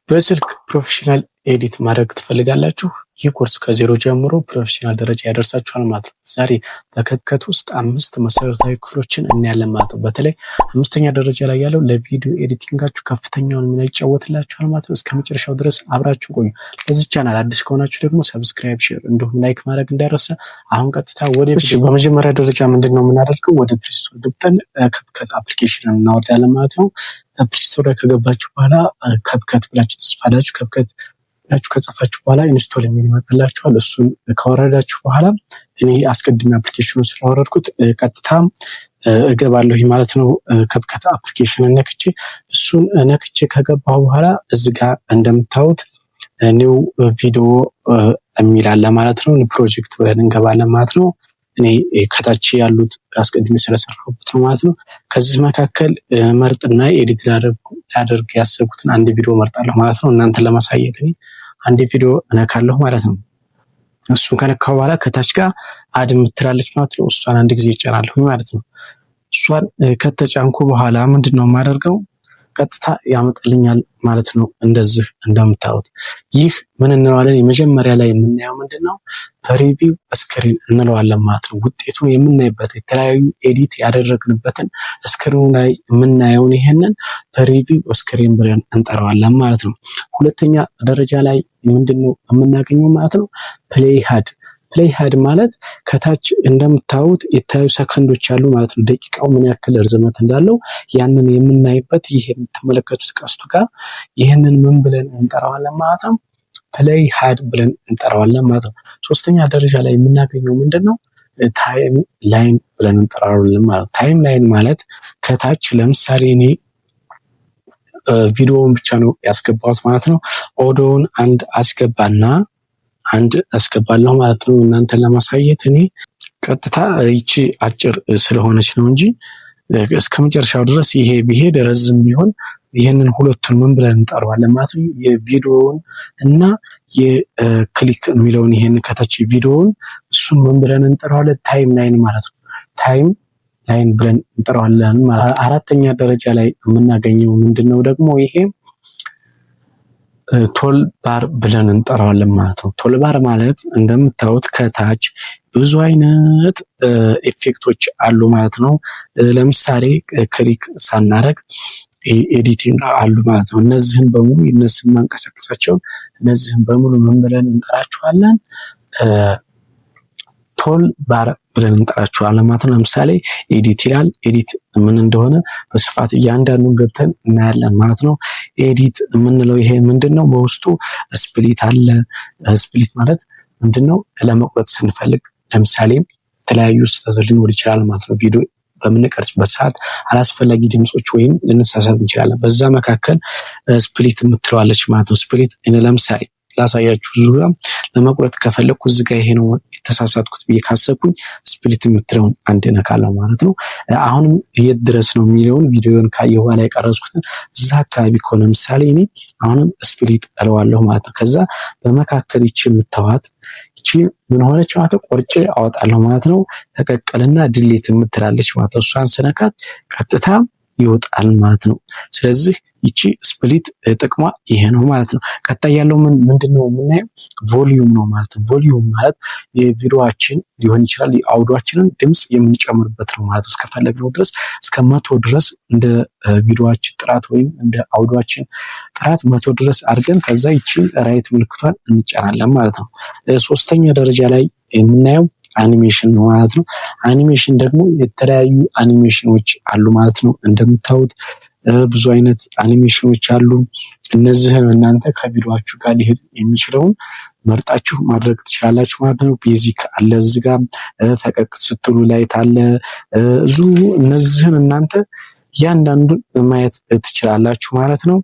በስልክ ፕሮፌሽናል ኤዲት ማድረግ ትፈልጋላችሁ? ይህ ኮርስ ከዜሮ ጀምሮ ፕሮፌሽናል ደረጃ ያደርሳችኋል ማለት ነው። ዛሬ በከፕከት ውስጥ 5 መሰረታዊ ክፍሎችን እናያለን ማለት ነው። በተለይ 5ኛ ደረጃ ላይ ያለው ለቪዲዮ ኤዲቲንጋችሁ ከፍተኛውን ሚና ይጫወትላችኋል ማለት ነው። እስከመጨረሻው ድረስ አብራችሁ ቆዩ። ለዚህ ቻናል አዲስ ከሆናችሁ ደግሞ ሰብስክራይብ፣ ሼር እንዲሁም ላይክ ማድረግ እንዳይረሳ። አሁን ቀጥታ ወደ በመጀመሪያ ደረጃ ምንድነው የምናደርገው? ወደ ፕሌይ ስቶር ገብተን ከፕከት አፕሊኬሽን እናወርዳለን ማለት ነው። ፕሌይ ስቶር ላይ ከገባችሁ በኋላ ከፕከት ብላችሁ ትጽፋላችሁ። ከፕከት ብላችሁ ከጻፋችሁ በኋላ ኢንስቶል የሚል ይመጣላችኋል። እሱን ካወረዳችሁ በኋላ እኔ አስቀድሜ አፕሊኬሽኑን ስላወረድኩት ቀጥታ እገባለሁ ማለት ነው። ከፕከት አፕሊኬሽን ነክቼ እሱን ነክቼ ከገባሁ በኋላ እዚህ ጋር እንደምታዩት ኒው ቪዲዮ የሚል አለ ማለት ነው። ፕሮጀክት ብለን እንገባለን ማለት ነው። እኔ ከታች ያሉት አስቀድሜ ስለሰራሁበት ነው ማለት ነው። ከዚህ መካከል መርጥና ኤዲት ላደርግ ያሰብኩትን አንድ ቪዲዮ መርጣለሁ ማለት ነው። እናንተ ለማሳየት እኔ አንድ ቪዲዮ እነካለሁ ማለት ነው። እሱን ከነካው በኋላ ከታች ጋር አድ የምትላለች ማለት ነው። እሷን አንድ ጊዜ እጫናለሁ ማለት ነው። እሷን ከተጫንኩ በኋላ ምንድነው የማደርገው? ቀጥታ ያመጣልኛል ማለት ነው። እንደዚህ እንደምታዩት ይህ ምን እንለዋለን? የመጀመሪያ ላይ የምናየው ምንድነው? ፕሪቪው ስክሪን እንለዋለን ማለት ነው። ውጤቱን የምናይበት የተለያዩ ኤዲት ያደረግንበትን ስክሪኑ ላይ የምናየውን ይሄንን ፕሪቪው ስክሪን ብለን እንጠራዋለን ማለት ነው። ሁለተኛ ደረጃ ላይ ምንድነው የምናገኘው ማለት ነው? ፕሌይ ሃድ ማለት ከታች እንደምታዩት የተለያዩ ሰከንዶች አሉ ማለት ነው። ደቂቃው ምን ያክል ርዝመት እንዳለው ያንን የምናይበት ይሄ የምትመለከቱት ቀስቱ ጋር ይሄንን ምን ብለን እንጠራዋለን ማለት ነው? ፕሌይ ሃድ ብለን እንጠራዋለን ማለት ነው። ሶስተኛ ደረጃ ላይ የምናገኘው ምንድነው? ታይም ላይን ብለን እንጠራዋለን ማለት ነው። ታይም ላይን ማለት ከታች ለምሳሌ እኔ ቪዲዮውን ብቻ ነው ያስገባሁት ማለት ነው። ኦዲዮውን አንድ አስገባለሁ ማለት ነው። እናንተን ለማሳየት እኔ ቀጥታ ይቺ አጭር ስለሆነች ነው እንጂ እስከመጨረሻው ድረስ ይሄ ቢሄድ ረዝም ቢሆን ይሄንን ሁለቱን ምን ብለን እንጠራዋለን ማለት ነው? የቪዲዮውን እና የክሊክ የሚለውን ይሄን ከታች ቪዲዮውን እሱን ምን ብለን እንጠራዋለን? ታይም ላይን ማለት ነው። ታይም ላይን ብለን እንጠራዋለን ማለት ነው። አራተኛ ደረጃ ላይ የምናገኘው ምንድነው ደግሞ ይሄ ቶል ባር ብለን እንጠራዋለን ማለት ነው። ቶል ባር ማለት እንደምታዩት ከታች ብዙ አይነት ኢፌክቶች አሉ ማለት ነው። ለምሳሌ ክሊክ ሳናረግ ኤዲቲንግ አሉ ማለት ነው። እነዚህን በሙሉ ማንቀሳቀሳቸው እነዚህን በሙሉ ምን ብለን እንጠራቸዋለን? ቶል ባር ብለን እንጠራቸዋለን ማለት ነው። ለምሳሌ ኤዲት ይላል። ኤዲት ምን እንደሆነ በስፋት እያንዳንዱን ገብተን እናያለን ማለት ነው። ኤዲት የምንለው ይሄ ምንድነው? በውስጡ ስፕሊት አለ። ስፕሊት ማለት ምንድነው? ለመቁረጥ ስንፈልግ ለምሳሌ የተለያዩ ስህተቶች ሊኖር ይችላል ማለት ነው። ቪዲዮ በምንቀርጽበት ሰዓት አላስፈላጊ ድምጾች ወይም ልንሳሳት እንችላለን። በዛ መካከል ስፕሊት የምትለዋለች ማለት ነው። ስፕሊት ለምሳሌ ላሳያችሁ ዙሪያ ለመቁረጥ ከፈለኩ እዚህ ጋር ይሄ ነው የተሳሳትኩት ብዬ ካሰብኩኝ ስፕሊት የምትለውን አንድ ነካለው ማለት ነው። አሁንም የት ድረስ ነው የሚለውን ቪዲዮን ካየሁ በኋላ የቀረጽኩትን እዛ አካባቢ ከሆነ ምሳሌ እኔ አሁንም ስፕሊት እለዋለሁ ማለት ነው። ከዛ በመካከል ይቺ የምታዋት ይቺ ምን ሆነች ማለት ነው? ቆርጬ አወጣለሁ ማለት ነው። ተቀቀልና ድሌት የምትላለች ማለት ነው። እሷን ስነካት ቀጥታ ይወጣል ማለት ነው። ስለዚህ ይቺ ስፕሊት ጥቅሟ ይሄ ነው ማለት ነው። ቀጣይ ያለው ምንድነው የምናየው? ቮሊዩም ነው ማለት ነው። ቮሊዩም ማለት የቪዲዮአችን ሊሆን ይችላል የአውዲዮአችንን ድምጽ የምንጨምርበት ነው ማለት ነው። እስከፈለግነው ድረስ እስከ 100 ድረስ እንደ ቪዲዮአችን ጥራት ወይም እንደ አውዲዮአችን ጥራት 100 ድረስ አድርገን ከዛ ይቺን ራይት ምልክቷን እንጫናለን ማለት ነው። ሶስተኛ ደረጃ ላይ የምናየው አኒሜሽን ነው ማለት ነው። አኒሜሽን ደግሞ የተለያዩ አኒሜሽኖች አሉ ማለት ነው። እንደምታዩት ብዙ አይነት አኒሜሽኖች አሉ። እነዚህን እናንተ ከቪዲዮአችሁ ጋር ሊሄድ የሚችለውን መርጣችሁ ማድረግ ትችላላችሁ ማለት ነው። ቤዚክ አለ እዚህ ጋር ፈቀቅ ስትሉ ላይት አለ እዙ እነዚህን እናንተ እያንዳንዱን ማየት ትችላላችሁ ማለት ነው።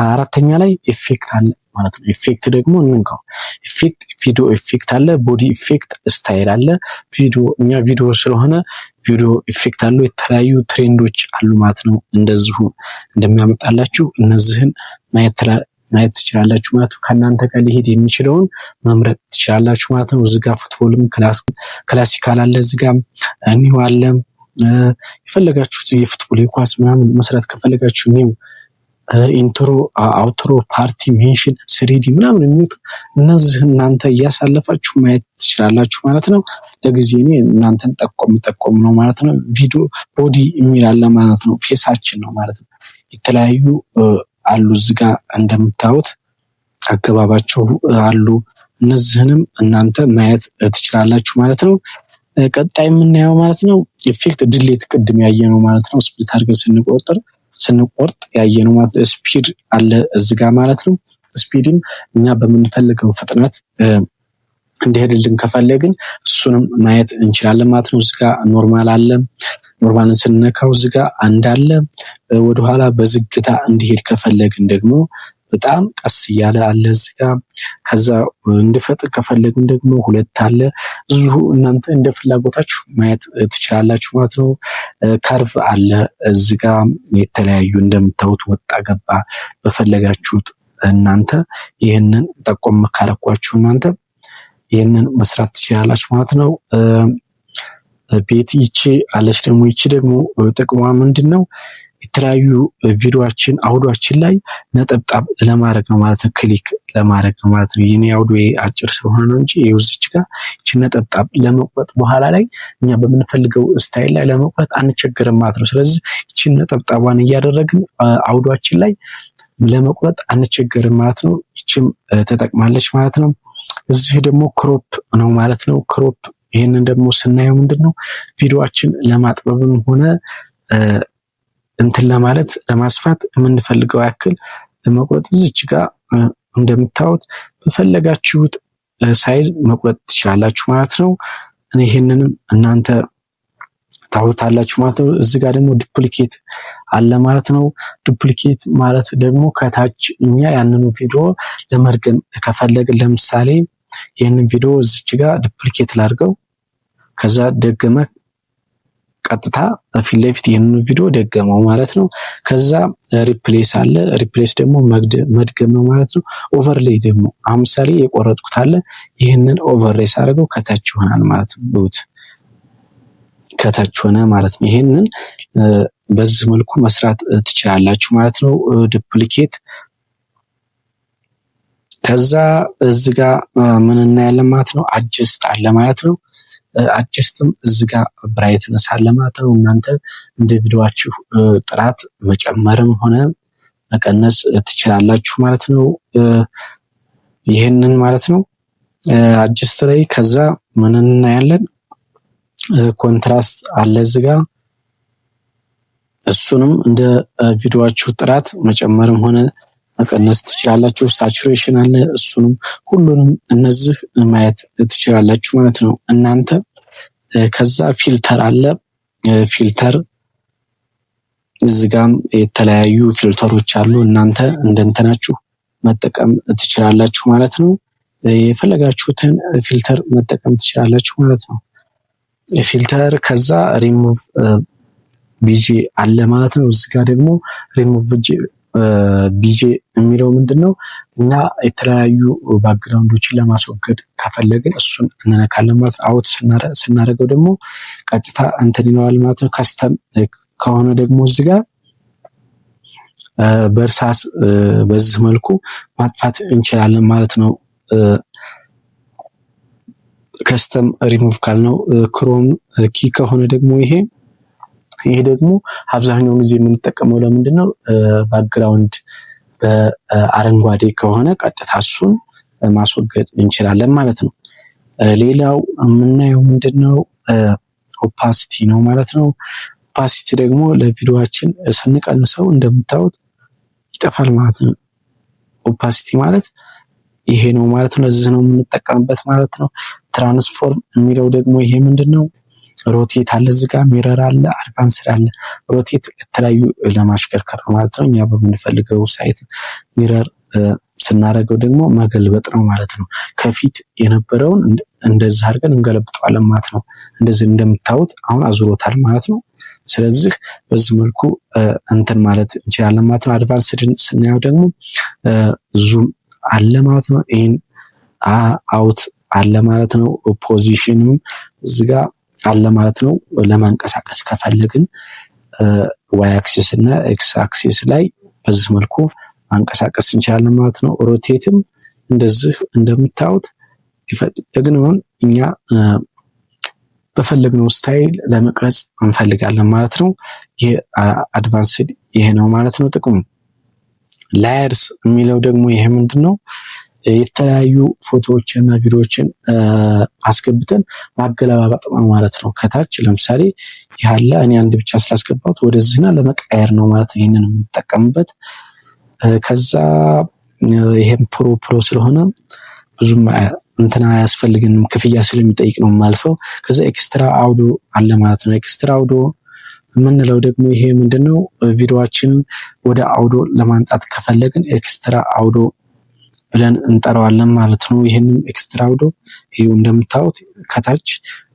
አራተኛ ላይ ኢፌክት አለ ማለት ነው። ኢፌክት ደግሞ እንንካው። ኢፌክት ቪዲዮ ኢፌክት አለ፣ ቦዲ ኢፌክት፣ ስታይል አለ። ቪዲዮ ስለሆነ ቪዲዮ ኢፌክት አለው። የተለያዩ ትሬንዶች አሉ ማለት ነው። እንደዚሁ እንደሚያመጣላችሁ እነዚህን ማየት ትችላላችሁ ማለት ነው። ከእናንተ ጋር ሊሄድ የሚችለውን መምረጥ ትችላላችሁ ማለት ነው። እዚህ ጋር ፉትቦልም ክላሲካል አለ፣ እዚህ ጋር ኒው አለ። የፈለጋችሁት የፉትቦል የኳስ ምናምን መስራት ከፈለጋችሁ ኒው ኢንትሮ፣ አውትሮ፣ ፓርቲ፣ ሜንሽን፣ ስሪዲ ምናምን የሚሉት እነዚህ እናንተ እያሳለፋችሁ ማየት ትችላላችሁ ማለት ነው። ለጊዜ እኔ እናንተን ጠቆም ነው ማለት ነው። ቪዲዮ ቦዲ የሚል አለ ማለት ነው። ፌሳችን ነው ማለት ነው። የተለያዩ አሉ እዚህ ጋር እንደምታዩት አገባባቸው አሉ። እነዚህንም እናንተ ማየት ትችላላችሁ ማለት ነው። ቀጣይ የምናየው ማለት ነው ኢፌክት ድሌት፣ ቅድም ያየነው ማለት ነው። ስፕሊት አድርገን ስንቆርጥ ያየነው ማለት ስፒድ አለ እዚህ ጋር ማለት ነው። ስፒድም እኛ በምንፈልገው ፍጥነት እንዲሄድልን ከፈለግን እሱንም ማየት እንችላለን ማለት ነው። እዚህ ጋር ኖርማል አለ። ኖርማልን ስንነካው እዚህ ጋር አንድ አለ። ወደኋላ በዝግታ እንዲሄድ ከፈለግን ደግሞ በጣም ቀስ እያለ አለ እዚህ ጋር። ከዛ እንዲፈጥን ከፈለግን ደግሞ ሁለት አለ። እዚሁ እናንተ እንደ ፍላጎታችሁ ማየት ትችላላችሁ ማለት ነው። ካርቭ አለ እዚህ ጋር የተለያዩ እንደምታዩት ወጣ ገባ በፈለጋችሁት እናንተ ይህንን ጠቆም ካረኳችሁ እናንተ ይህንን መስራት ትችላላችሁ ማለት ነው። ቤት ይቺ አለች ደግሞ ይቺ ደግሞ ጥቅሟ ምንድነው? የተለያዩ ቪዲዮአችን አውዶአችን ላይ ነጠብጣብ ለማድረግ ነው ማለት ነው። ክሊክ ለማድረግ ነው ማለት ነው። የኔ አውዶ አጭር ስለሆነ ነው እንጂ ይውዝች ጋር እቺ ነጠብጣብ ለመቁረጥ በኋላ ላይ እኛ በምንፈልገው ስታይል ላይ ለመቁረጥ አንቸገርም ማለት ነው። ስለዚህ እቺ ነጠብጣቧን እያደረግን አውዶአችን ላይ ለመቁረጥ አንቸገርም ማለት ነው። እቺም ተጠቅማለች ማለት ነው። እዚህ ደግሞ ክሮፕ ነው ማለት ነው። ክሮፕ ይሄንን ደግሞ ስናየው ምንድነው ቪዲዮአችን ለማጥበብም ሆነ እንትን ለማለት ለማስፋት የምንፈልገው ያክል ለመቁረጥ እዚች ጋር እንደምታዩት በፈለጋችሁት ሳይዝ መቁረጥ ትችላላችሁ ማለት ነው። ይሄንንም እናንተ ታውታላችሁ ማለት ነው። እዚህ ጋር ደግሞ ዱፕሊኬት አለ ማለት ነው። ዱፕሊኬት ማለት ደግሞ ከታች እኛ ያንኑ ቪዲዮ ለመርገም ከፈለግን ለምሳሌ ይሄንን ቪዲዮ እዚች ጋር ዱፕሊኬት ላድርገው፣ ከዛ ደገመ ቀጥታ ፊት ለፊት ይሄንን ቪዲዮ ደገመው ማለት ነው። ከዛ ሪፕሌስ አለ። ሪፕሌስ ደግሞ መድገም ነው ማለት ነው። ኦቨርሌይ ደግሞ አምሳሌ የቆረጥኩት አለ። ይሄንን ኦቨርሌይ ሳደርገው ከታች ይሆናል ማለት ነው። ሉት ከታች ሆነ ማለት ነው። ይሄንን በዚህ መልኩ መስራት ትችላላችሁ ማለት ነው። ዱፕሊኬት ከዛ እዚህ ጋር ምን እናያለን ማለት ነው። አጀስት አለ ማለት ነው። አጀስትም እዚህ ጋር ብራይትነስ አለ ማለት ነው። እናንተ እንደ ቪዲዮአችሁ ጥራት መጨመርም ሆነ መቀነስ ትችላላችሁ ማለት ነው። ይሄንን ማለት ነው አጀስት ላይ ከዛ ምን እናያለን ኮንትራስት አለ እዚህ ጋር እሱንም እንደ ቪዲዮአችሁ ጥራት መጨመርም ሆነ መቀነስ ትችላላችሁ። ሳቹሬሽን አለ እሱንም ሁሉንም እነዚህ ማየት ትችላላችሁ ማለት ነው እናንተ። ከዛ ፊልተር አለ። ፊልተር እዚህ ጋርም የተለያዩ ፊልተሮች አሉ። እናንተ እንደንተናችሁ መጠቀም ትችላላችሁ ማለት ነው። የፈለጋችሁትን ፊልተር መጠቀም ትችላላችሁ ማለት ነው። ፊልተር ከዛ ሪሙቭ ቢጂ አለ ማለት ነው። እዚህ ጋር ደግሞ ሪሙቭ ቢጂ የሚለው ምንድነው? እና የተለያዩ ባክግራውንዶችን ለማስወገድ ከፈለግን እሱን እንነካለን ማለት ነው። አውት ስናደርገው ደግሞ ቀጥታ እንትን ይለዋል ማለት ነው። ካስተም ከሆነ ደግሞ እዚህ ጋር በእርሳስ በዚህ መልኩ ማጥፋት እንችላለን ማለት ነው። ከስተም ሪሙቭ ካልነው ክሮም ኪ ከሆነ ደግሞ ይሄ ደግሞ አብዛኛውን ጊዜ የምንጠቀመው ለምንድነው ባክግራውንድ በአረንጓዴ ከሆነ ቀጥታ እሱን ማስወገድ እንችላለን ማለት ነው። ሌላው የምናየው ምንድነው ኦፓሲቲ ነው ማለት ነው። ኦፓሲቲ ደግሞ ለቪዲዮአችን ስንቀንሰው እንደምታዩት ይጠፋል ማለት ነው። ኦፓሲቲ ማለት ይሄ ነው ማለት ነው። እዚህ ነው የምንጠቀምበት ማለት ነው። ትራንስፎርም የሚለው ደግሞ ይሄ ምንድነው? ሮቴት አለ እዚህ ጋር ሚረር አለ አድቫንስድ አለ። ሮቴት የተለያዩ ለማሽከርከር ነው ማለት ነው። እኛ በምንፈልገው ሳይት ሚረር ስናደርገው ደግሞ መገልበጥ ነው ማለት ነው። ከፊት የነበረውን እንደዚህ አድርገን እንገለብጠዋለን ማለት ነው። እንደዚህ እንደምታዩት አሁን አዙሮታል ማለት ነው። ስለዚህ በዚህ መልኩ እንትን ማለት እንችላለን ማለት ነው። አድቫንስድን ስናየው ደግሞ ዙም አለ ማለት ነው። ኢን አውት አለ ማለት ነው። ፖዚሽንም እዚህ ጋር አለ ማለት ነው። ለማንቀሳቀስ ከፈለግን ዋይ አክሲስ እና ኤክስ አክሲስ ላይ በዚህ መልኩ ማንቀሳቀስ እንችላለን ማለት ነው። ሮቴትም እንደዚህ እንደምታዩት የፈለግነውን እኛ በፈለግነው ስታይል ለመቅረጽ እንፈልጋለን ማለት ነው። ይሄ አድቫንስድ ይሄ ነው ማለት ነው ጥቅሙ። ላየርስ የሚለው ደግሞ ይሄ ምንድነው? የተለያዩ ፎቶዎችን እና ቪዲዮዎችን አስገብተን ማገለባበጥ ማለት ነው። ከታች ለምሳሌ ያለ እኔ አንድ ብቻ ስላስገባሁት ወደዚህና ለመቀየር ነው ማለት ነው ይሄንን የምንጠቀምበት። ከዛ ይሄም ፕሮ ስለሆነ ብዙም እንትና አያስፈልግንም ክፍያ ስለሚጠይቅ ነው የማልፈው። ከዛ ኤክስትራ አውዶ አለ ማለት ነው። ኤክስትራ አውዶ የምንለው ደግሞ ይሄ ምንድነው? ቪዲዮአችንን ወደ አውዶ ለማንጣት ከፈለግን ኤክስትራ አውዶ ብለን እንጠራዋለን ማለት ነው። ይሄንም ኤክስትራ አውዶ ይሄው እንደምታዩት ከታች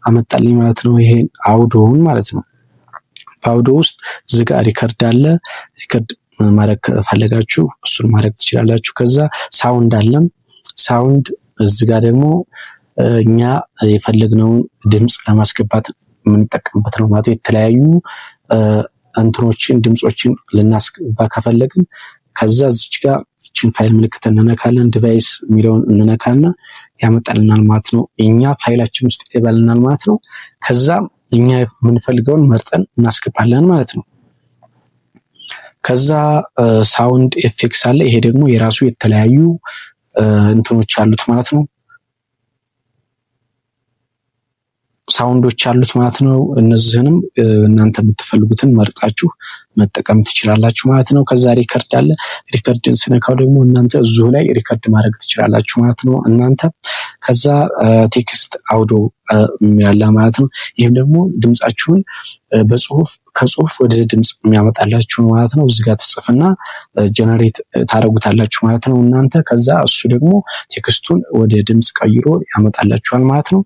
አመጣልኝ ማለት ነው። ይሄን አውዶውን ማለት ነው። በአውዶ ውስጥ እዚህ ጋር ሪከርድ አለ። ሪከርድ ማድረግ ከፈለጋችሁ እሱን ማድረግ ትችላላችሁ። ከዛ ሳውንድ አለም። ሳውንድ እዚህ ጋር ደግሞ እኛ የፈለግነውን ድምጽ ለማስገባት የምንጠቀምበት ነው ማለት የተለያዩ እንትኖችን ድምጾችን ልናስገባ ከፈለግን ከዛ እዚች ጋር እቺን ፋይል ምልክት እንነካለን። ዲቫይስ የሚለውን እንነካና ያመጣልናል ማለት ነው። እኛ ፋይላችን ውስጥ ይገባልናል ማለት ነው። ከዛ እኛ የምንፈልገውን መርጠን እናስገባለን ማለት ነው። ከዛ ሳውንድ ኤፌክትስ አለ። ይሄ ደግሞ የራሱ የተለያዩ እንትኖች አሉት ማለት ነው። ሳውንዶች አሉት ማለት ነው። እነዚህንም እናንተ የምትፈልጉትን መርጣችሁ መጠቀም ትችላላችሁ ማለት ነው። ከዛ ሪከርድ አለ። ሪከርድን ስነካው ደግሞ እናንተ እዚሁ ላይ ሪከርድ ማድረግ ትችላላችሁ ማለት ነው እናንተ። ከዛ ቴክስት አውዶ የሚያላ ማለት ነው። ይህም ደግሞ ድምጻችሁን ከጽሁፍ ወደ ድምጽ የሚያመጣላችሁ ማለት ነው። እዚህ ጋር ትጽፍና ጀነሬት ታደርጉታላችሁ ማለት ነው እናንተ። ከዛ እሱ ደግሞ ቴክስቱን ወደ ድምጽ ቀይሮ ያመጣላችኋል ማለት ነው።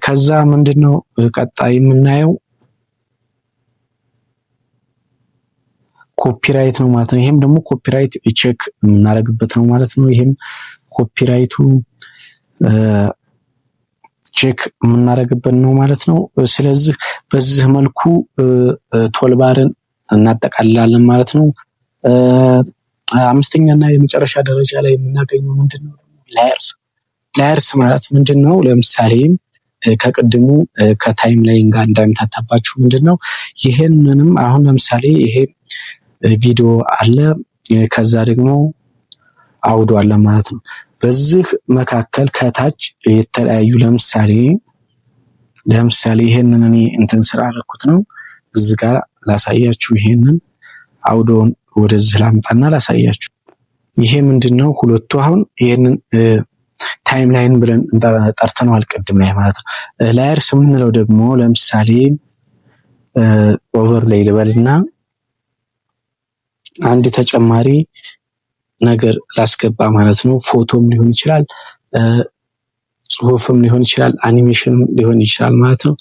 ከዛ ምንድነው ቀጣይ የምናየው ኮፒራይት ነው ማለት ነው። ይሄም ደግሞ ኮፒራይት ቼክ የምናደርግበት ነው ማለት ነው። ይሄም ኮፒራይቱ ቼክ የምናደርግበት ነው ማለት ነው። ስለዚህ በዚህ መልኩ ቶልባርን እናጠቃልላለን ማለት ነው። አምስተኛና የመጨረሻ ደረጃ ላይ የምናገኘው ምንድነው? ላየርስ ማለት ምንድነው? ለምሳሌ ከቅድሙ ከታይም ላይን ጋር እንዳይመታታባችሁ ምንድነው? ይሄንንም አሁን ለምሳሌ ይሄ ቪዲዮ አለ፣ ከዛ ደግሞ አውዶ አለ ማለት ነው። በዚህ መካከል ከታች የተለያዩ ለምሳሌ ይሄንን እኔ እንትን ስላደረኩት ነው እዚህ ጋር ላሳያችሁ። ይሄንን አውዶን ወደዚህ ላምጣና ላሳያችሁ። ይሄ ምንድነው? ሁለቱ አሁን ይሄንን ታይም ላይን ብለን ጠርተነዋል ቅድም ላይ ማለት ነው። ላየርስ የምንለው ደግሞ ለምሳሌ ኦቨርሌይ ልበልና አንድ ተጨማሪ ነገር ላስገባ ማለት ነው። ፎቶም ሊሆን ይችላል፣ ጽሁፍም ሊሆን ይችላል፣ አኒሜሽንም ሊሆን ይችላል ማለት ነው።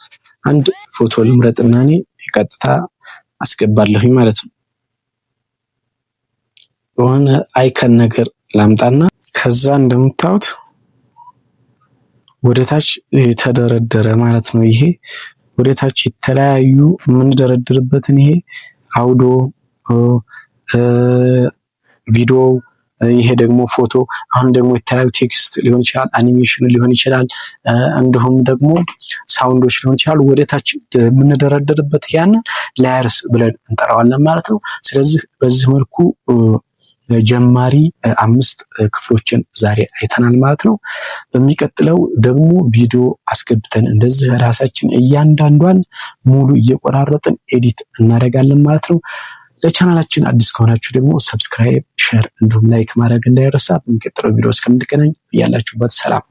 አንድ ፎቶ ልምረጥና እኔ ቀጥታ አስገባለሁኝ ማለት ነው። የሆነ አይከን ነገር ላምጣና ከዛ እንደምታዩት ወደታች ተደረደረ ማለት ነው። ይሄ ወደታች የተለያዩ የምንደረድርበትን ይሄ አውዶ፣ ቪዲዮ፣ ይሄ ደግሞ ፎቶ፣ አሁን ደግሞ የተለያዩ ቴክስት ሊሆን ይችላል፣ አኒሜሽን ሊሆን ይችላል፣ እንዲሁም ደግሞ ሳውንዶች ሊሆን ይችላል። ወደታች የምንደረድርበት ያንን ላየርስ ብለን እንጠራዋለን ማለት ነው። ስለዚህ በዚህ መልኩ ጀማሪ 5 ክፍሎችን ዛሬ አይተናል ማለት ነው። በሚቀጥለው ደግሞ ቪዲዮ አስገብተን እንደዚህ ራሳችን እያንዳንዷን ሙሉ እየቆራረጥን ኤዲት እናደርጋለን ማለት ነው። ለቻናላችን አዲስ ከሆናችሁ ደግሞ ሰብስክራይብ፣ ሼር እንዲሁም ላይክ ማድረግ እንዳይረሳ። በሚቀጥለው ቪዲዮ እስከምንገናኝ ያላችሁበት ሰላም